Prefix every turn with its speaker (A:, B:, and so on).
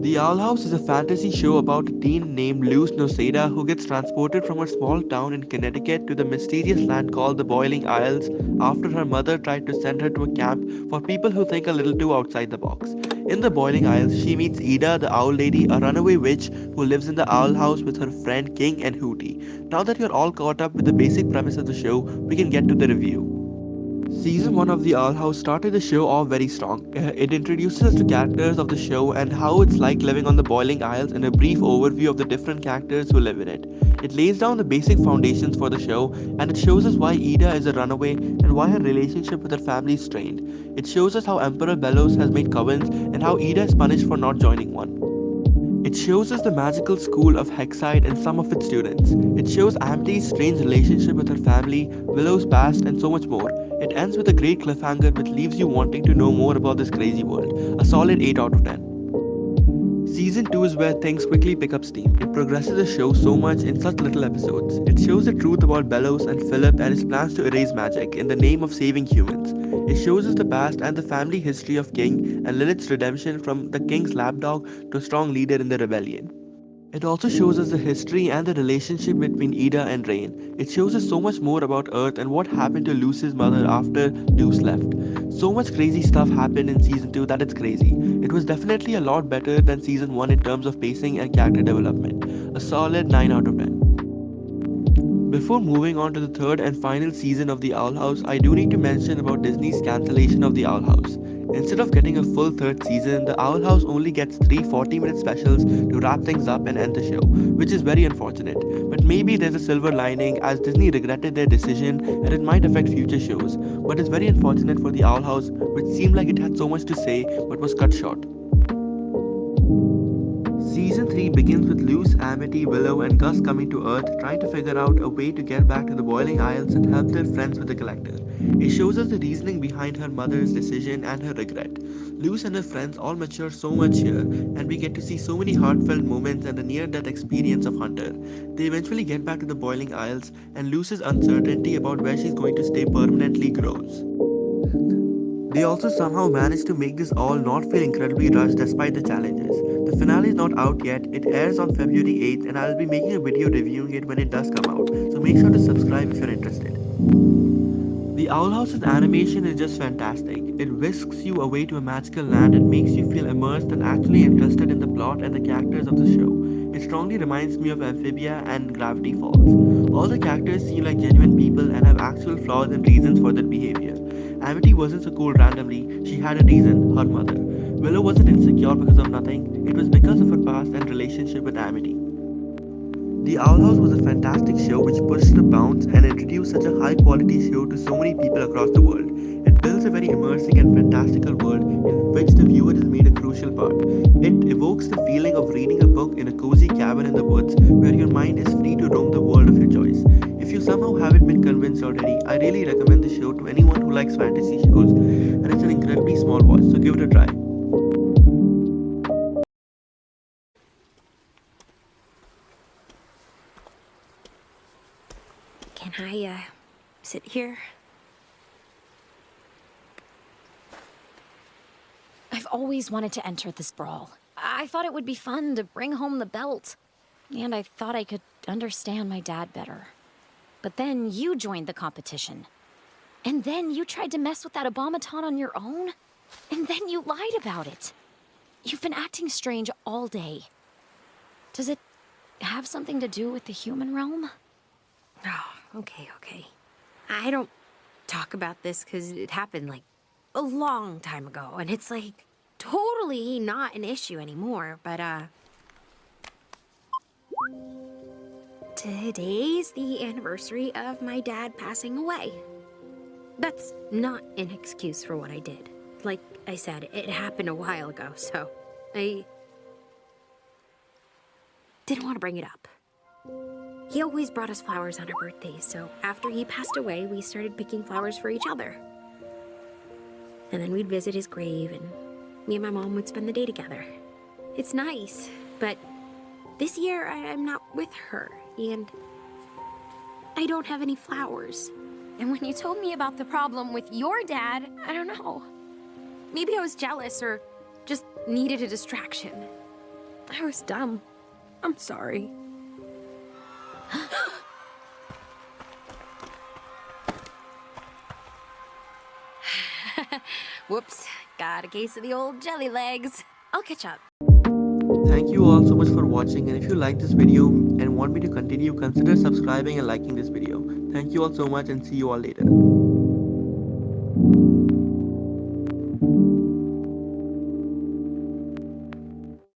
A: The Owl House is a fantasy show about a teen named Luz Noseda who gets transported from her small town in Connecticut to the mysterious land called the Boiling Isles after her mother tried to send her to a camp for people who think a little too outside the box. In the Boiling Isles, she meets Ida, the Owl Lady, a runaway witch who lives in the Owl House with her friend King and Hootie. Now that you're all caught up with the basic premise of the show, we can get to the review. Season 1 of The Owl House started the show off very strong. It introduces us to characters of the show and how it's like living on the Boiling Isles and a brief overview of the different characters who live in it. It lays down the basic foundations for the show and it shows us why Ida is a runaway and why her relationship with her family is strained. It shows us how Emperor Bellows has made covens and how Ida is punished for not joining one. It shows us the magical school of Hexide and some of its students. It shows Amity's strange relationship with her family, Willow's past, and so much more. It ends with a great cliffhanger which leaves you wanting to know more about this crazy world. A solid 8 out of 10. Season 2 is where things quickly pick up steam. It progresses the show so much in such little episodes. It shows the truth about Bellows and Philip and his plans to erase magic in the name of saving humans. It shows us the past and the family history of King and Lilith's redemption from the King's lapdog to a strong leader in the rebellion. It also shows us the history and the relationship between Ida and Rain. It shows us so much more about Earth and what happened to Luce's mother after Luce left. So much crazy stuff happened in season 2 that it's crazy. It was definitely a lot better than season 1 in terms of pacing and character development. A solid 9 out of 10. Before moving on to the third and final season of The Owl House, I do need to mention about Disney's cancellation of The Owl House. Instead of getting a full third season, The Owl House only gets three 40-minute specials to wrap things up and end the show, which is very unfortunate. But maybe there's a silver lining as Disney regretted their decision and it might affect future shows. But it's very unfortunate for The Owl House, which seemed like it had so much to say but was cut short. Season 3 begins with Luce, Amity, Willow, and Gus coming to Earth trying to figure out a way to get back to the Boiling Isles and help their friends with the Collector. It shows us the reasoning behind her mother's decision and her regret. Luce and her friends all mature so much here, and we get to see so many heartfelt moments and the near death experience of Hunter. They eventually get back to the Boiling Isles, and Luce's uncertainty about where she's going to stay permanently grows. They also somehow managed to make this all not feel incredibly rushed despite the challenges. The finale is not out yet, it airs on February 8th and I will be making a video reviewing it when it does come out, so make sure to subscribe if you're interested. The Owl House's animation is just fantastic. It whisks you away to a magical land and makes you feel immersed and actually interested in the plot and the characters of the show. It strongly reminds me of Amphibia and Gravity Falls. All the characters seem like genuine people and have actual flaws and reasons for their behavior. Amity wasn't so cool randomly, she had a reason, her mother. Willow wasn't insecure because of nothing, it was because of her past and relationship with Amity. The Owl House was a fantastic show which pushed the bounds and introduced such a high quality show to so many people across the world. It builds a very immersive and fantastical world in which the viewer is made a crucial part. It evokes the feeling of reading a book in a cozy cabin in the woods where your mind is free to roam the world of your choice. If you somehow haven't been convinced already, I really recommend the show to anyone who likes fantasy shows, and it's an incredibly small watch, so give it a try.
B: Can I, sit here? I've always wanted to enter this brawl. I thought it would be fun to bring home the belt. And I thought I could understand my dad better. But then you joined the competition. And then you tried to mess with that abomaton on your own. And then you lied about it. You've been acting strange all day. Does it have something to do with the human realm?
C: Oh, okay. I don't talk about this because it happened, like, a long time ago. And it's, like, totally not an issue anymore. But, today's the anniversary of my dad passing away. That's not an excuse for what I did. Like I said, it happened a while ago, so I didn't want to bring it up. He always brought us flowers on our birthdays, so after he passed away, we started picking flowers for each other. And then we'd visit his grave, and me and my mom would spend the day together. It's nice, but this year I'm not with her, and I don't have any flowers.
B: And when you told me about the problem with your dad,
C: I don't know. Maybe I was jealous or just needed a distraction. I was dumb. I'm sorry. Whoops, got a case of the old jelly legs. I'll catch up.
A: Thank you all so much for watching, and if you like this video and want me to continue, consider subscribing and liking this video. Thank you all so much and see you all later.